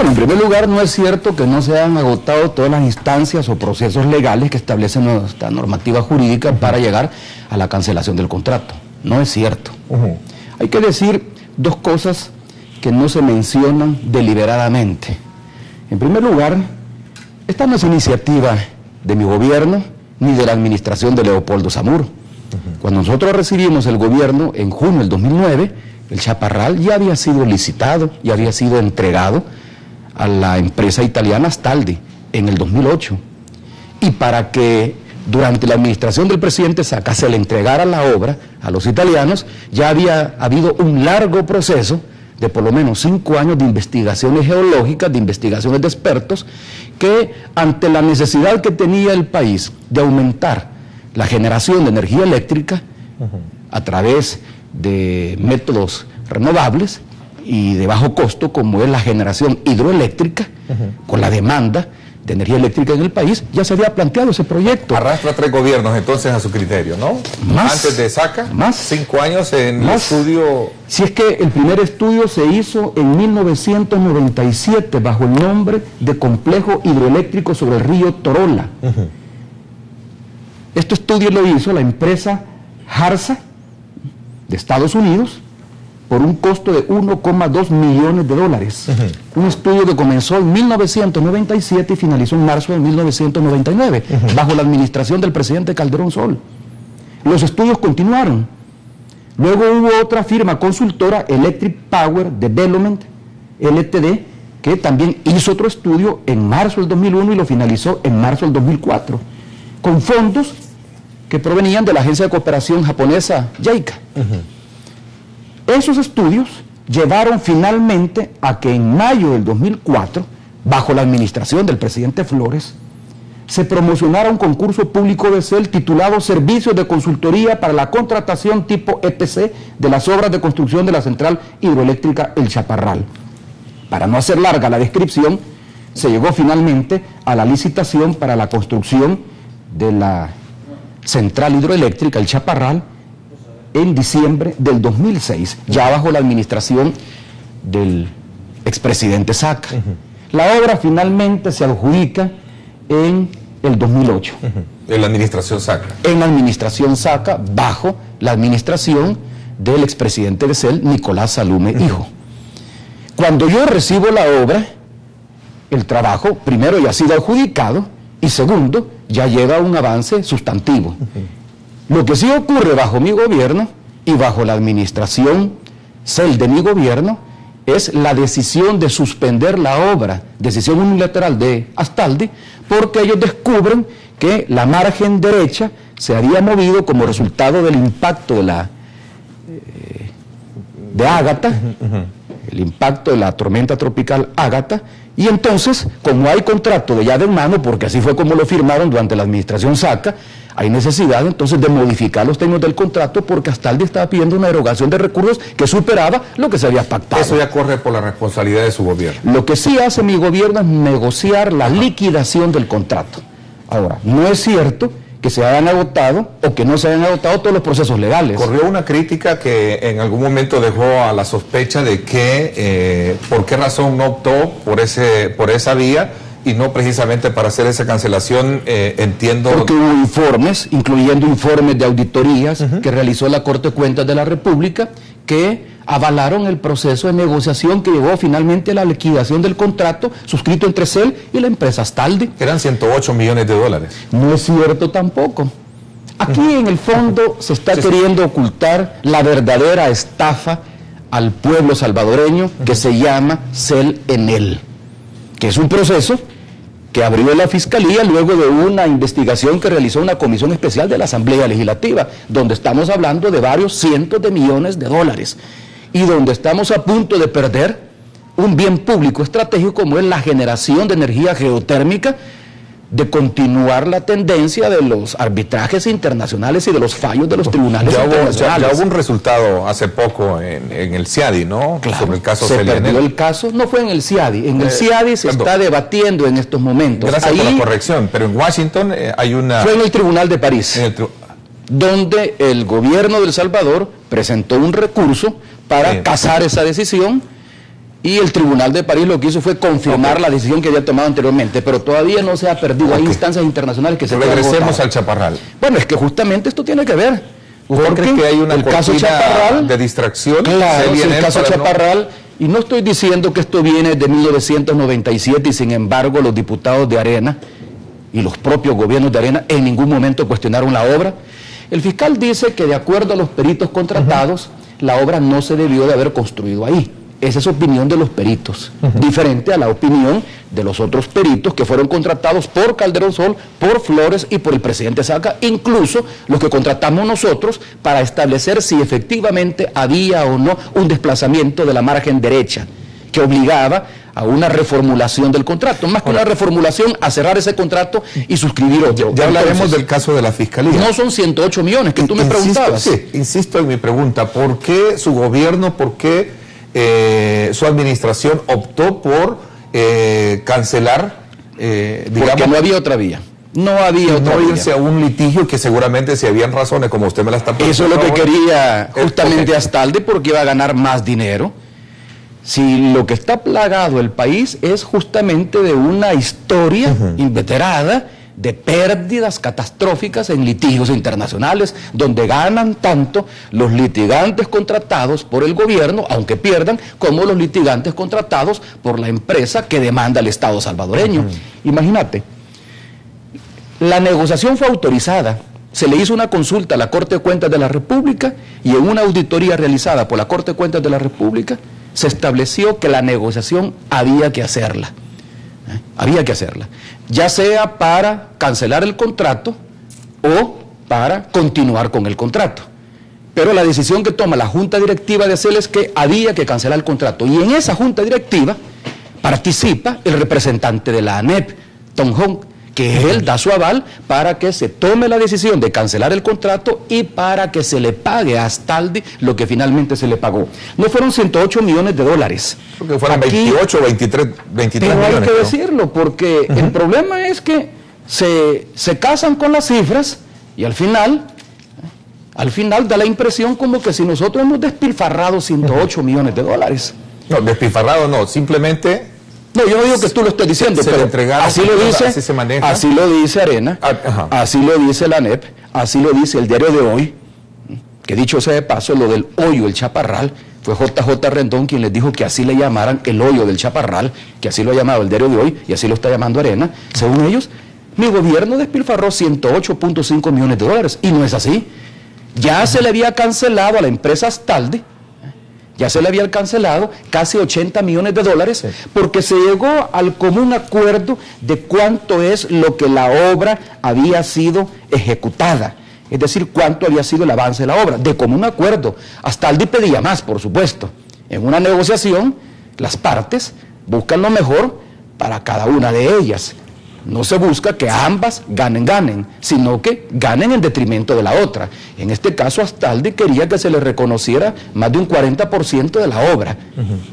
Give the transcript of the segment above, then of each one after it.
Bueno, en primer lugar, no es cierto que no se han agotado todas las instancias o procesos legales que establecen nuestra normativa jurídica para llegar a la cancelación del contrato. No es cierto. Hay que decir dos cosas que no se mencionan deliberadamente. En primer lugar, esta no es iniciativa de mi gobierno ni de la administración de Leopoldo Samuro. Cuando nosotros recibimos el gobierno en junio del 2009, el Chaparral ya había sido licitado, ya había sido entregado a la empresa italiana Astaldi en el 2008. Y para que durante la administración del presidente Saca se le entregara la obra a los italianos, ya había habido un largo proceso de por lo menos 5 años de investigaciones geológicas, de investigaciones de expertos, que ante la necesidad que tenía el país de aumentar la generación de energía eléctrica a través de métodos renovables y de bajo costo, como es la generación hidroeléctrica, con la demanda de energía eléctrica en el país, ya se había planteado ese proyecto. Arrastra 3 gobiernos entonces a su criterio, ¿no? Más, antes de Saca, más, 5 años en el estudio. Si es que el primer estudio se hizo en 1997 bajo el nombre de Complejo Hidroeléctrico sobre el río Torola. Este estudio lo hizo la empresa Harsa de Estados Unidos por un costo de 1,2 millones de dólares. Un estudio que comenzó en 1997 y finalizó en marzo de 1999, bajo la administración del presidente Calderón Sol. Los estudios continuaron. Luego hubo otra firma consultora, Electric Power Development, LTD, que también hizo otro estudio en marzo del 2001 y lo finalizó en marzo del 2004, con fondos que provenían de la agencia de cooperación japonesa JICA. Esos estudios llevaron finalmente a que en mayo del 2004, bajo la administración del presidente Flores, se promocionara un concurso público de CEL titulado Servicios de Consultoría para la Contratación tipo EPC de las obras de construcción de la central hidroeléctrica El Chaparral. Para no hacer larga la descripción, se llegó finalmente a la licitación para la construcción de la central hidroeléctrica El Chaparral en diciembre del 2006, ya bajo la administración del expresidente Saca. La obra finalmente se adjudica en el 2008. En la administración Saca. En la administración Saca, bajo la administración del expresidente de CEL, Nicolás Salume Hijo. Cuando yo recibo la obra, el trabajo, primero, ya ha sido adjudicado, y segundo, ya llega un avance sustantivo. Lo que sí ocurre bajo mi gobierno y bajo la administración CEL de mi gobierno es la decisión de suspender la obra, decisión unilateral de Astaldi, porque ellos descubren que la margen derecha se había movido como resultado del impacto de Ágata, el impacto de la tormenta tropical Ágata, y entonces, como hay contrato de llave en mano, porque así fue como lo firmaron durante la administración Saca, hay necesidad entonces de modificar los términos del contrato, porque Astaldi estaba pidiendo una erogación de recursos que superaba lo que se había pactado. Eso ya corre por la responsabilidad de su gobierno. Lo que sí hace mi gobierno es negociar la liquidación del contrato. Ahora, no es cierto que se hayan agotado o que no se hayan agotado todos los procesos legales. Corrió una crítica que en algún momento dejó a la sospecha de que por qué razón no optó por esa vía y no precisamente para hacer esa cancelación, entiendo... Porque hubo informes, incluyendo informes de auditorías que realizó la Corte de Cuentas de la República, que avalaron el proceso de negociación que llevó finalmente a la liquidación del contrato suscrito entre CEL y la empresa Astaldi. Eran 108 millones de dólares. No es cierto tampoco. Aquí en el fondo se está queriendo ocultar la verdadera estafa al pueblo salvadoreño que se llama CEL-ENEL, que es un proceso que abrió la Fiscalía luego de una investigación que realizó una comisión especial de la Asamblea Legislativa, donde estamos hablando de varios cientos de millones de dólares y donde estamos a punto de perder un bien público estratégico como es la generación de energía geotérmica, de continuar la tendencia de los arbitrajes internacionales y de los fallos de los tribunales internacionales. Ya hubo un resultado hace poco en el CIADI, ¿no? Claro, sobre el caso se CEL-ENEL. perdió el caso, no fue en el CIADI, en el CIADI se está debatiendo en estos momentos. Gracias por la corrección, pero en Washington hay una... Fue en el Tribunal de París, donde el gobierno de El Salvador presentó un recurso para casar esa decisión Y el Tribunal de París lo que hizo fue confirmar la decisión que había tomado anteriormente, pero todavía no se ha perdido. Hay instancias internacionales que se pueden votar. Regresemos al Chaparral. Bueno, es que justamente esto tiene que ver. ¿Usted cree que hay una cortina de distracción? Claro, el caso Chaparral, y no estoy diciendo que esto viene de 1997 y sin embargo los diputados de Arena y los propios gobiernos de Arena en ningún momento cuestionaron la obra. El fiscal dice que de acuerdo a los peritos contratados, la obra no se debió de haber construido ahí. Esa es opinión de los peritos, diferente a la opinión de los otros peritos que fueron contratados por Calderón Sol, por Flores y por el presidente Saca, incluso los que contratamos nosotros para establecer si efectivamente había o no un desplazamiento de la margen derecha que obligaba a una reformulación del contrato, más que una reformulación, a cerrar ese contrato y suscribir otro. Ya hablaremos del caso de la Fiscalía. No son 108 millones que tú me preguntabas. Sí, insisto en mi pregunta, ¿por qué su gobierno, por qué su administración optó por cancelar, digamos, porque no había otra vía? No había otra vía. No irse a un litigio que seguramente si habían razones, como usted me la está preguntando. Eso es lo que quería justamente Astaldi, porque iba a ganar más dinero. Si lo que está plagado el país es justamente de una historia inveterada de pérdidas catastróficas en litigios internacionales, donde ganan tanto los litigantes contratados por el gobierno, aunque pierdan, como los litigantes contratados por la empresa que demanda al Estado salvadoreño. Imagínate, la negociación fue autorizada, se le hizo una consulta a la Corte de Cuentas de la República y en una auditoría realizada por la Corte de Cuentas de la República se estableció que la negociación había que hacerla. Había que hacerla, ya sea para cancelar el contrato o para continuar con el contrato. Pero la decisión que toma la Junta Directiva de CEL es que había que cancelar el contrato. Y en esa Junta Directiva participa el representante de la ANEP, Tom Hong, que él da su aval para que se tome la decisión de cancelar el contrato y para que se le pague a Astaldi lo que finalmente se le pagó. No fueron 108 millones de dólares. Porque fueron 28 o 23 millones. Pero hay que decirlo, porque el problema es que se casan con las cifras y al final da la impresión como que si nosotros hemos despilfarrado 108 millones de dólares. No, despilfarrado no, simplemente... No, yo no digo que tú lo estés diciendo, pero así lo dice, así lo dice Arena, así lo dice la ANEP, así lo dice el Diario de Hoy, que dicho sea de paso, lo del hoyo, el Chaparral, fue JJ Rendón quien les dijo que así le llamaran el hoyo del Chaparral, que así lo ha llamado el Diario de Hoy y así lo está llamando Arena. Según ellos, mi gobierno despilfarró 108.5 millones de dólares, y no es así. Ya se le había cancelado a la empresa Astaldi, ya se le habían cancelado casi 80 millones de dólares, porque se llegó al común acuerdo de cuánto es lo que la obra había sido ejecutada, es decir, cuánto había sido el avance de la obra, de común acuerdo. Astaldi pedía más, por supuesto. En una negociación, las partes buscan lo mejor para cada una de ellas. No se busca que ambas ganen, sino que ganen en detrimento de la otra. En este caso, Astaldi quería que se le reconociera más de un 40% de la obra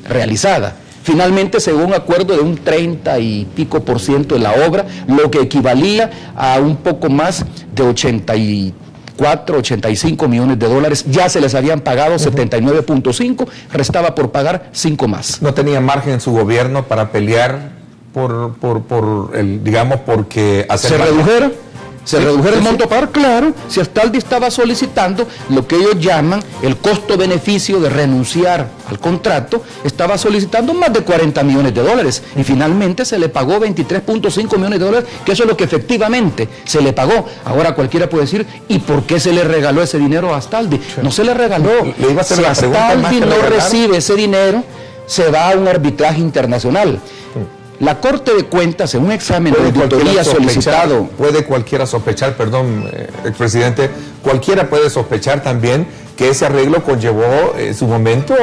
realizada. Finalmente, según un acuerdo de un 30 y pico por ciento de la obra, lo que equivalía a un poco más de 85 millones de dólares, ya se les habían pagado 79.5, restaba por pagar 5 más. ¿No tenía margen en su gobierno para pelear por el, digamos, porque se redujera el monto a pagar? Claro, si Astaldi estaba solicitando lo que ellos llaman el costo-beneficio de renunciar al contrato, estaba solicitando más de 40 millones de dólares y finalmente se le pagó 23.5 millones de dólares, que eso es lo que efectivamente se le pagó. Ahora cualquiera puede decir, ¿y por qué se le regaló ese dinero a Astaldi? No se le regaló. Le iba a hacer si la pregunta Astaldi no recibe ese dinero, se va a un arbitraje internacional. La Corte de Cuentas, en un examen de auditoría solicitado... Puede cualquiera sospechar, perdón, expresidente, cualquiera puede sospechar también que ese arreglo conllevó en su momento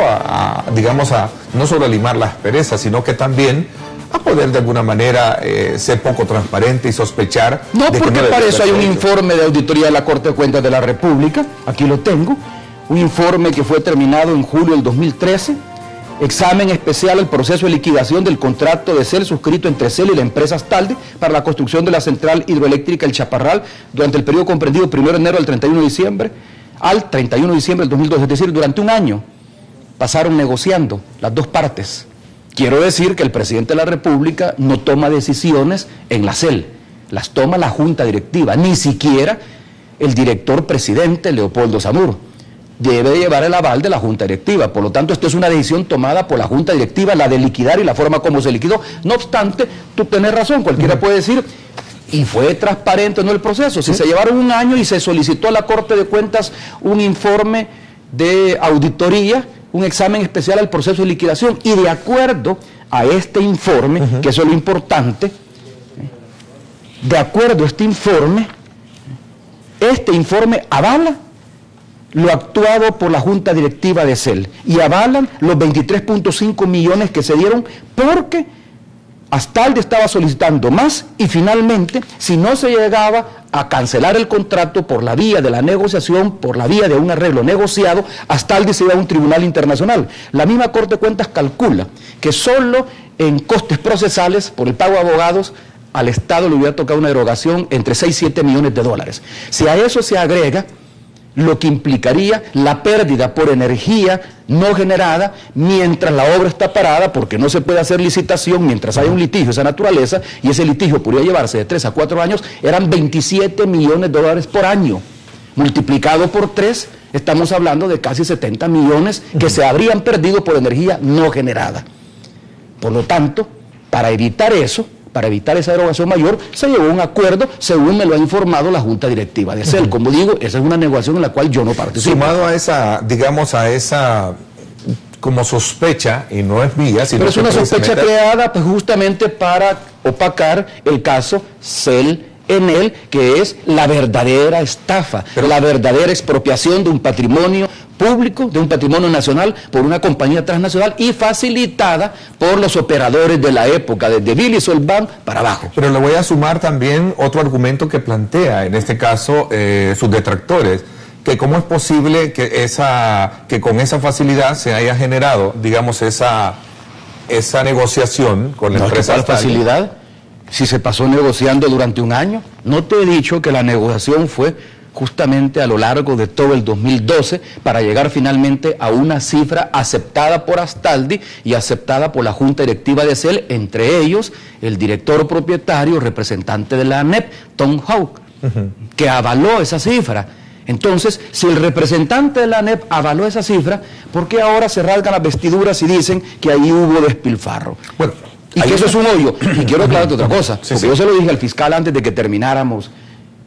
digamos, a no solo limar las asperezas, sino que también a poder de alguna manera ser poco transparente y sospechar... No, porque para eso hay un informe de auditoría de la Corte de Cuentas de la República, aquí lo tengo, un informe que fue terminado en julio del 2013, examen especial al proceso de liquidación del contrato de CEL suscrito entre CEL y la empresa Astaldi para la construcción de la central hidroeléctrica El Chaparral durante el periodo comprendido 1 de enero al 31 de diciembre del 2002, es decir, durante un año pasaron negociando las dos partes Quiero decir que el presidente de la República no toma decisiones en la CEL, las toma la Junta Directiva, ni siquiera el director presidente Leopoldo Samur. Debe llevar el aval de la Junta Directiva. Por lo tanto, esto es una decisión tomada por la Junta Directiva, la de liquidar y la forma como se liquidó. No obstante, tú tenés razón, cualquiera puede decir, y fue transparente no el proceso. Si se llevaron un año y se solicitó a la Corte de Cuentas un informe de auditoría, un examen especial al proceso de liquidación, y de acuerdo a este informe, que eso es lo importante, de acuerdo a este informe avala lo actuado por la Junta Directiva de CEL y avalan los 23.5 millones que se dieron porque Astaldi estaba solicitando más y finalmente, si no se llegaba a cancelar el contrato por la vía de la negociación, por la vía de un arreglo negociado, Astaldi se iba a un tribunal internacional. La misma Corte de Cuentas calcula que solo en costes procesales por el pago de abogados al Estado le hubiera tocado una erogación entre 6 y 7 millones de dólares. Si a eso se agrega lo que implicaría la pérdida por energía no generada mientras la obra está parada, porque no se puede hacer licitación mientras haya un litigio de esa naturaleza, y ese litigio podría llevarse de 3 a 4 años, eran 27 millones de dólares por año. Multiplicado por 3, estamos hablando de casi 70 millones que se habrían perdido por energía no generada. Por lo tanto, para evitar eso, para evitar esa erogación mayor, se llegó a un acuerdo, según me lo ha informado la Junta Directiva de CEL. Como digo, esa es una negociación en la cual yo no participo. Sumado a esa, digamos, a esa como sospecha, y no es mía, sino pero es una sospecha creada pues, justamente para opacar el caso CEL-Enel, que es la verdadera estafa, la verdadera expropiación de un patrimonio público, de un patrimonio nacional, por una compañía transnacional y facilitada por los operadores de la época, desde Billy Solván para abajo. Pero le voy a sumar también otro argumento que plantea, en este caso, sus detractores, que cómo es posible que con esa facilidad se haya generado, digamos, esa negociación con la empresa. ¿Cuál facilidad? Si se pasó negociando durante un año. No te he dicho que la negociación fue justamente a lo largo de todo el 2012 para llegar finalmente a una cifra aceptada por Astaldi y aceptada por la Junta Directiva de CEL, entre ellos el director propietario, representante de la ANEP, Tom Houck, que avaló esa cifra. Entonces, si el representante de la ANEP avaló esa cifra, ¿por qué ahora se rasgan las vestiduras y dicen que ahí hubo despilfarro? Bueno, y que eso es un hoyo. Y quiero aclararte otra cosa, porque yo se lo dije al fiscal antes de que termináramos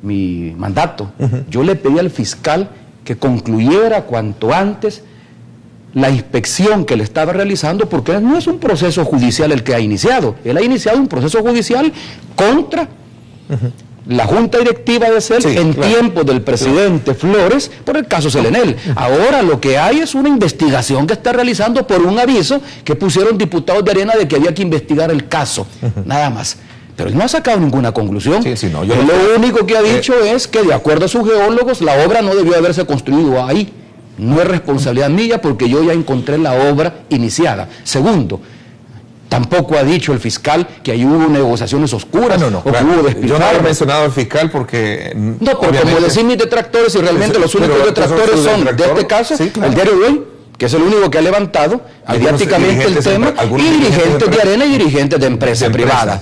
mi mandato. Yo le pedí al fiscal que concluyera cuanto antes la inspección que le estaba realizando, porque no es un proceso judicial el que ha iniciado. Él ha iniciado un proceso judicial contra la Junta Directiva de CEL en tiempos del presidente Flores por el caso CEL-Enel. Ahora lo que hay es una investigación que está realizando por un aviso que pusieron diputados de Arena de que había que investigar el caso, nada más. Pero él no ha sacado ninguna conclusión. Lo único que ha dicho es que, de acuerdo a sus geólogos, la obra no debió haberse construido ahí. No es responsabilidad mía porque yo ya encontré la obra iniciada. Segundo, tampoco ha dicho el fiscal que ahí hubo negociaciones oscuras o que hubo despilfarro. Yo no he mencionado al fiscal porque... No, pero como decir mis detractores, y realmente los únicos detractores son, de este caso, el diario de hoy, que es el único que ha levantado mediáticamente el tema, y dirigentes de Arena y dirigentes de empresas privadas,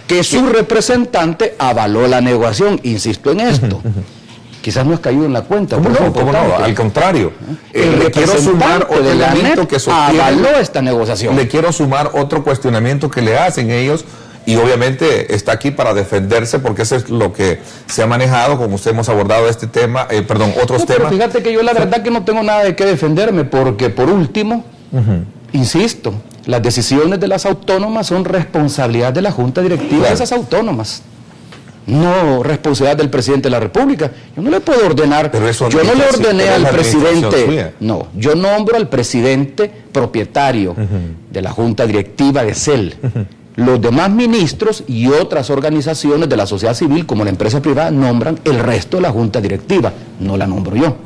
que su representante avaló la negociación. Insisto en esto. Quizás no has caído en la cuenta. ¿Cómo no? Al contrario. Le quiero sumar otro elemento que avaló esta negociación. Le quiero sumar otro cuestionamiento que le hacen ellos, y obviamente está aquí para defenderse, porque eso es lo que se ha manejado, como usted hemos abordado este tema, otros temas. Fíjate que yo la verdad que no tengo nada de qué defenderme, porque por último, insisto, las decisiones de las autónomas son responsabilidad de la Junta Directiva de esas autónomas. No responsabilidad del presidente de la República. Yo no le puedo ordenar, yo no le ordené al presidente, no, yo nombro al presidente propietario de la Junta Directiva de CEL. Los demás ministros y otras organizaciones de la sociedad civil, como la empresa privada, nombran el resto de la Junta Directiva, no la nombro yo.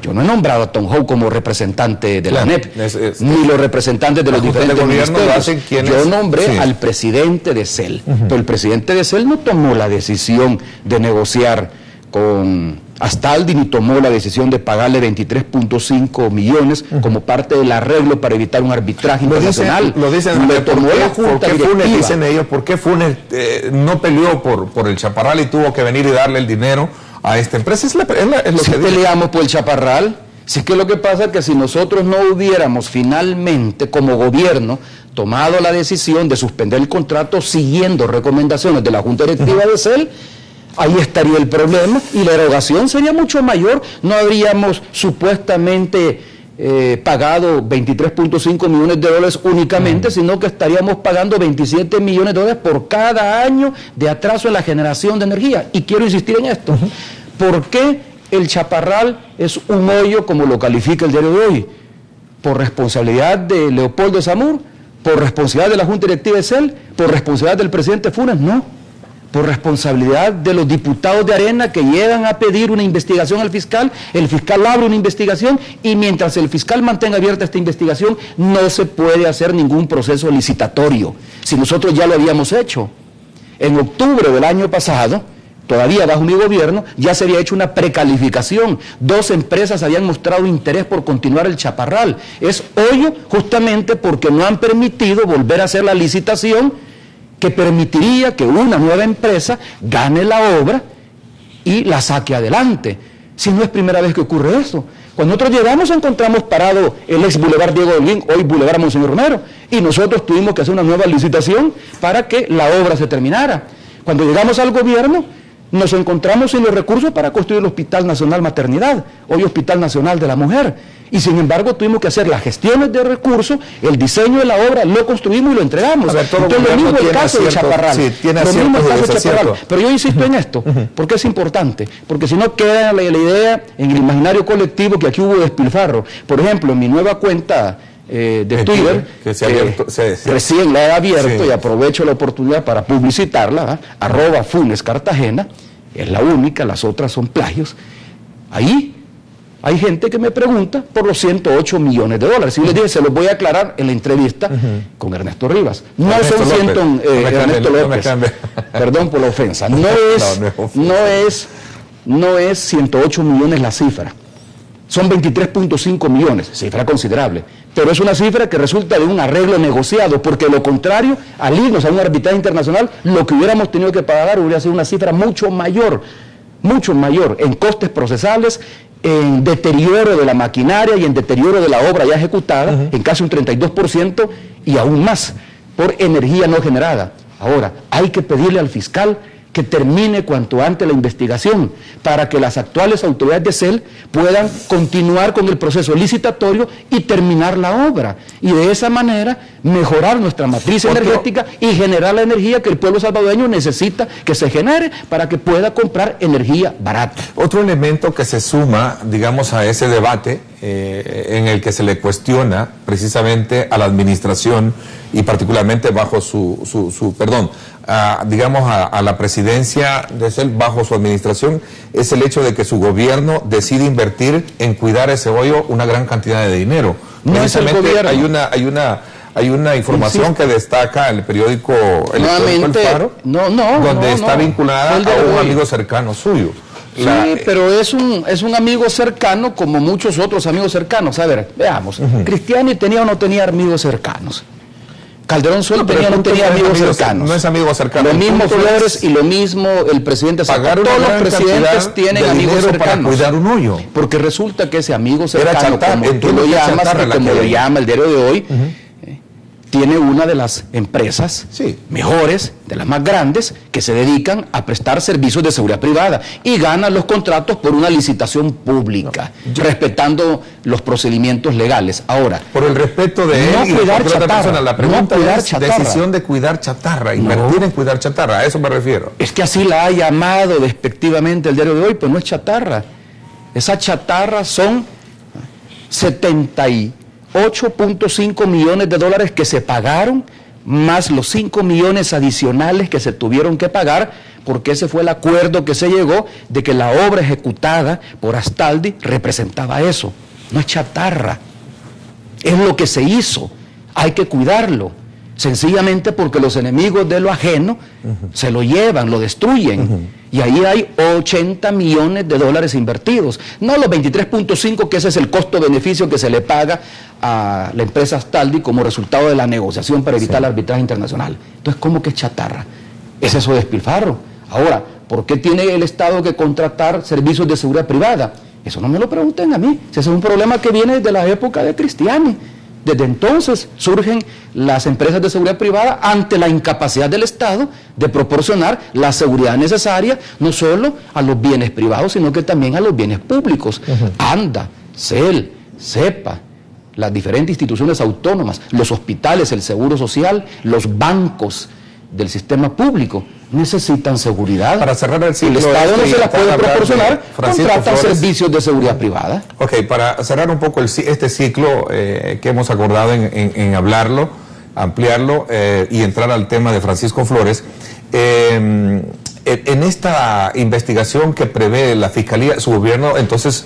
Yo no he nombrado a Tom Houck como representante de la ANEP, ni los representantes de los diferentes ministerios. Yo nombré al presidente de CEL, pero el presidente de CEL no tomó la decisión de negociar con Astaldi ni tomó la decisión de pagarle 23.5 millones como parte del arreglo para evitar un arbitraje internacional. Lo dicen, lo tomó la Junta Directiva. Dicen ellos, ¿por qué Funes no peleó por el Chaparral y tuvo que venir y darle el dinero a esta empresa? Es lo si que peleamos por el Chaparral, si es que lo que pasa es que si nosotros no hubiéramos finalmente como gobierno tomado la decisión de suspender el contrato siguiendo recomendaciones de la Junta Directiva de CEL, ahí estaría el problema y la erogación sería mucho mayor. No habríamos supuestamente pagado 23.5 millones de dólares únicamente, sino que estaríamos pagando 27 millones de dólares por cada año de atraso en la generación de energía. Y quiero insistir en esto. ¿Por qué el Chaparral es un hoyo como lo califica el diario de hoy? ¿Por responsabilidad de Leopoldo Samur? ¿Por responsabilidad de la Junta Directiva de CEL? ¿Por responsabilidad del presidente Funes? No. Por responsabilidad de los diputados de Arena que llegan a pedir una investigación al fiscal, el fiscal abre una investigación y mientras el fiscal mantenga abierta esta investigación no se puede hacer ningún proceso licitatorio, si nosotros ya lo habíamos hecho. En octubre del año pasado, todavía bajo mi gobierno, ya se había hecho una precalificación. 2 empresas habían mostrado interés por continuar el Chaparral. Es hoyo justamente porque no han permitido volver a hacer la licitación que permitiría que una nueva empresa gane la obra y la saque adelante. Si no es primera vez que ocurre eso. Cuando nosotros llegamos encontramos parado el ex Boulevard Diego Holguín, hoy Boulevard Monseñor Romero, y nosotros tuvimos que hacer una nueva licitación para que la obra se terminara. Cuando llegamos al gobierno, nos encontramos sin los recursos para construir el Hospital Nacional Maternidad, hoy Hospital Nacional de la Mujer. Y sin embargo tuvimos que hacer las gestiones de recursos, el diseño de la obra, lo construimos y lo entregamos. Entonces lo mismo el caso de Chaparral. Sí, tiene lo mismo el caso de Chaparral. cierto. Pero yo insisto en esto, porque es importante, porque si no queda la idea en el imaginario colectivo que aquí hubo despilfarro. Por ejemplo, en mi nueva cuenta de Twitter, que se ha abierto, recién la he abierto y aprovecho la oportunidad para publicitarla, @FunesCartagena, es la única, las otras son plagios. Ahí hay gente que me pregunta por los 108 millones de dólares. Y les dije, se los voy a aclarar en la entrevista con Ernesto Rivas. No Ernesto son López. Ernesto López. Perdón por la ofensa. No es 108 millones la cifra. Son 23.5 millones, cifra considerable. Pero es una cifra que resulta de un arreglo negociado, porque lo contrario, al irnos a un arbitraje internacional, lo que hubiéramos tenido que pagar hubiera sido una cifra mucho mayor en costes procesales, en deterioro de la maquinaria y en deterioro de la obra ya ejecutada, en casi un 32% y aún más por energía no generada. Ahora, hay que pedirle al fiscal que termine cuanto antes la investigación para que las actuales autoridades de CEL puedan continuar con el proceso licitatorio y terminar la obra. Y de esa manera mejorar nuestra matriz energética y generar la energía que el pueblo salvadoreño necesita que se genere para que pueda comprar energía barata. Otro elemento que se suma, digamos, a ese debate en el que se le cuestiona precisamente a la administración y particularmente bajo a la presidencia de CEL, bajo su administración, es el hecho de que su gobierno decide invertir en cuidar ese hoyo una gran cantidad de dinero. No es el gobierno. Hay una información que destaca el periódico El Faro, donde está vinculada a un amigo cercano suyo. Sí, pero es un amigo cercano como muchos otros amigos cercanos. A ver, veamos. Cristiani tenía o no tenía amigos cercanos. Calderón Sol tenía o no tenía amigos cercanos. No es amigo cercano. Lo mismo Flores y lo mismo el presidente Zapata. Todos los presidentes tienen amigos cercanos. Para cuidar un hoyo. Porque resulta que ese amigo cercano, como tú lo llamas, como lo llama el diario de hoy, tiene una de las empresas mejores, de las más grandes, que se dedican a prestar servicios de seguridad privada y ganan los contratos por una licitación pública, respetando los procedimientos legales. Ahora, por el respeto de él y de otra persona, la pregunta es decisión de cuidar chatarra, invertir en cuidar chatarra, a eso me refiero. Es que así la ha llamado despectivamente el diario de hoy, pues no es chatarra. Esa chatarra son 8.5 millones de dólares que se pagaron, más los 5 millones adicionales que se tuvieron que pagar, porque ese fue el acuerdo que se llegó de que la obra ejecutada por Astaldi representaba eso. No es chatarra, es lo que se hizo, hay que cuidarlo. sencillamente porque los enemigos de lo ajeno se lo llevan, lo destruyen, y ahí hay 80 millones de dólares invertidos, no los 23.5 que ese es el costo-beneficio que se le paga a la empresa Astaldi como resultado de la negociación para evitar el arbitraje internacional. Entonces, ¿cómo que es chatarra? Es eso de despilfarro. Ahora, ¿por qué tiene el Estado que contratar servicios de seguridad privada? Eso no me lo pregunten a mí, ese es un problema que viene desde la época de Cristiani. Desde entonces surgen las empresas de seguridad privada ante la incapacidad del Estado de proporcionar la seguridad necesaria no solo a los bienes privados, sino que también a los bienes públicos. ANDA, CEL, CEPA, las diferentes instituciones autónomas, los hospitales, el Seguro Social, los bancos del sistema público necesitan seguridad. Para cerrar el ciclo, el Estado no se las puede proporcionar, contrata servicios de seguridad privada. Ok, para cerrar un poco este ciclo que hemos acordado en hablarlo, ampliarlo y entrar al tema de Francisco Flores, en esta investigación que prevé la Fiscalía, su gobierno, entonces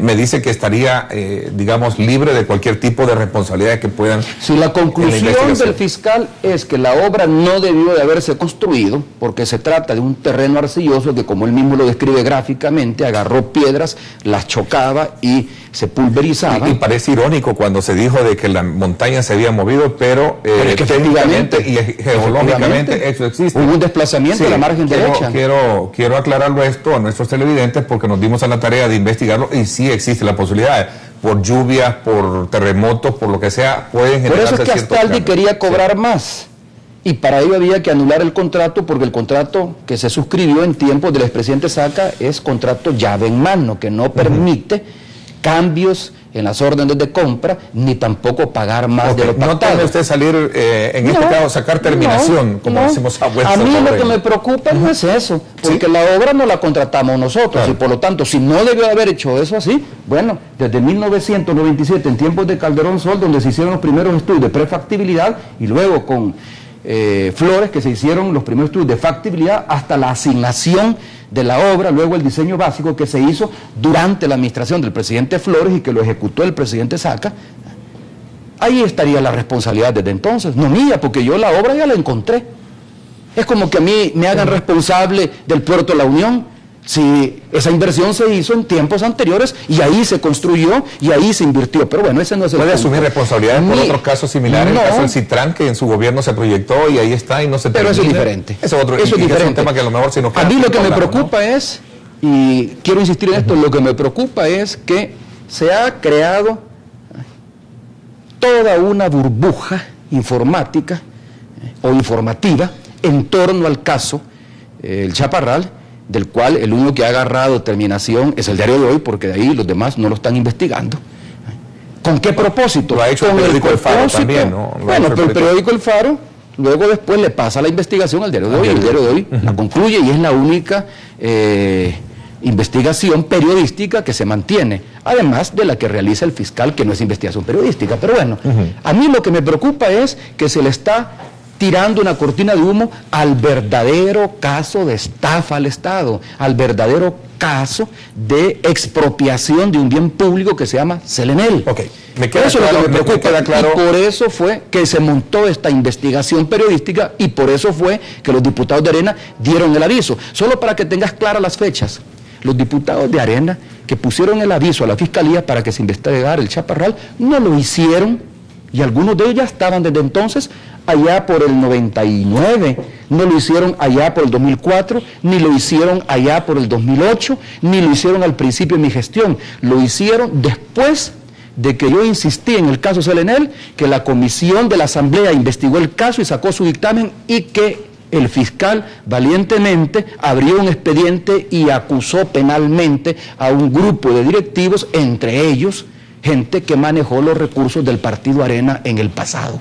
me dice que estaría, digamos, libre de cualquier tipo de responsabilidad que puedan... Si la conclusión del fiscal es que la obra no debió de haberse construido, porque se trata de un terreno arcilloso que, como él mismo lo describe gráficamente, agarró piedras, las chocaba y se pulverizaba. Y parece irónico cuando se dijo de que la montaña se había movido, pero es que técnicamente y geológicamente eso existe. Hubo un desplazamiento de la margen derecha. Quiero aclararlo esto a nuestros televidentes porque nos dimos a la tarea de investigarlo y sí existe la posibilidad. Por lluvias, por terremotos, por lo que sea, pueden generarse. Por eso es que Astaldi quería cobrar más. Y para ello había que anular el contrato, porque el contrato que se suscribió en tiempos del expresidente Saca es contrato llave en mano, que no permite cambios en las órdenes de compra, ni tampoco pagar más de lo pactado. ¿No tiene usted salir, en este caso, sacar terminación, como decimos a vuelta? A mí lo que me preocupa no es eso, porque la obra no la contratamos nosotros, y por lo tanto, si no debió haber hecho eso así, bueno, desde 1997, en tiempos de Calderón Sol, donde se hicieron los primeros estudios de prefactibilidad, y luego con Flores, que se hicieron los primeros estudios de factibilidad, hasta la asignación de la obra, luego el diseño básico que se hizo durante la administración del presidente Flores y que lo ejecutó el presidente Saca. Ahí estaría la responsabilidad desde entonces, no mía, porque yo la obra ya la encontré. Es como que a mí me hagan responsable del Puerto de la Unión, si esa inversión se hizo en tiempos anteriores y ahí se construyó y ahí se invirtió, pero bueno, ese no es el ¿Puede punto. asumir responsabilidades por otros casos similares? No. El caso del Citran, que en su gobierno se proyectó y ahí está y no se termina. Pero eso es diferente. Eso es diferente. Es un tema que a lo mejor si nos a mí lo que me preocupa es, y quiero insistir en esto, lo que me preocupa es que se ha creado toda una burbuja informática o informativa en torno al caso El Chaparral, del cual el único que ha agarrado terminación es el Diario de Hoy, porque de ahí los demás no lo están investigando. ¿Con qué propósito? Lo ha hecho con el periódico El Faro también, ¿no? Bueno, pero el periódico El Faro, luego después le pasa la investigación al Diario de Hoy, el Diario de Hoy la concluye y es la única investigación periodística que se mantiene, además de la que realiza el fiscal, que no es investigación periodística. Pero bueno, a mí lo que me preocupa es que se le está tirando una cortina de humo al verdadero caso de estafa al Estado, al verdadero caso de expropiación de un bien público que se llama Selenel. Ok, me queda eso claro, es lo que me preocupa, queda claro. Y por eso fue que se montó esta investigación periodística y por eso fue que los diputados de Arena dieron el aviso. Solo para que tengas claras las fechas, los diputados de Arena que pusieron el aviso a la Fiscalía para que se investigara el Chaparral, no lo hicieron, y algunos de ellos ya estaban desde entonces allá por el 99, no lo hicieron allá por el 2004, ni lo hicieron allá por el 2008, ni lo hicieron al principio de mi gestión, lo hicieron después de que yo insistí en el caso Selenel, que la comisión de la Asamblea investigó el caso y sacó su dictamen y que el fiscal valientemente abrió un expediente y acusó penalmente a un grupo de directivos, entre ellos gente que manejó los recursos del Partido Arena en el pasado.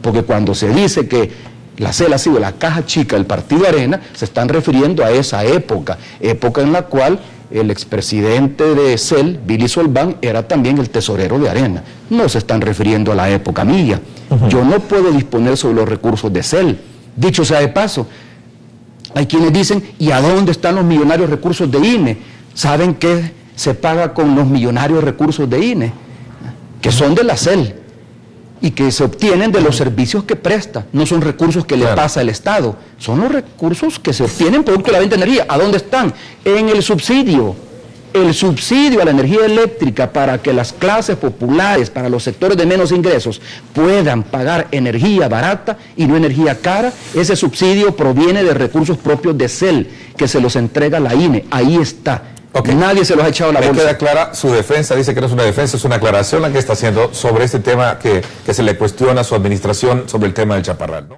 Porque cuando se dice que la CEL ha sido la caja chica del Partido Arena, se están refiriendo a esa época en la cual el expresidente de CEL, Billy Solván, era también el tesorero de Arena. No se están refiriendo a la época mía. Yo no puedo disponer sobre los recursos de CEL. Dicho sea de paso, hay quienes dicen, ¿y a dónde están los millonarios recursos de INE? ¿Saben qué se paga con los millonarios recursos de INE? Que son de la CEL. y que se obtienen de los servicios que presta. No son recursos que le pasa el Estado, son los recursos que se obtienen producto de la venta de energía. ¿A dónde están? En el subsidio. El subsidio a la energía eléctrica para que las clases populares, para los sectores de menos ingresos, puedan pagar energía barata y no energía cara. Ese subsidio proviene de recursos propios de CEL, que se los entrega la INE. Ahí está. Okay. Nadie se los ha echado a la bolsa. Queda clara su defensa, dice que no es una defensa, es una aclaración la que está haciendo sobre este tema que se le cuestiona a su administración sobre el tema del chaparral, ¿no?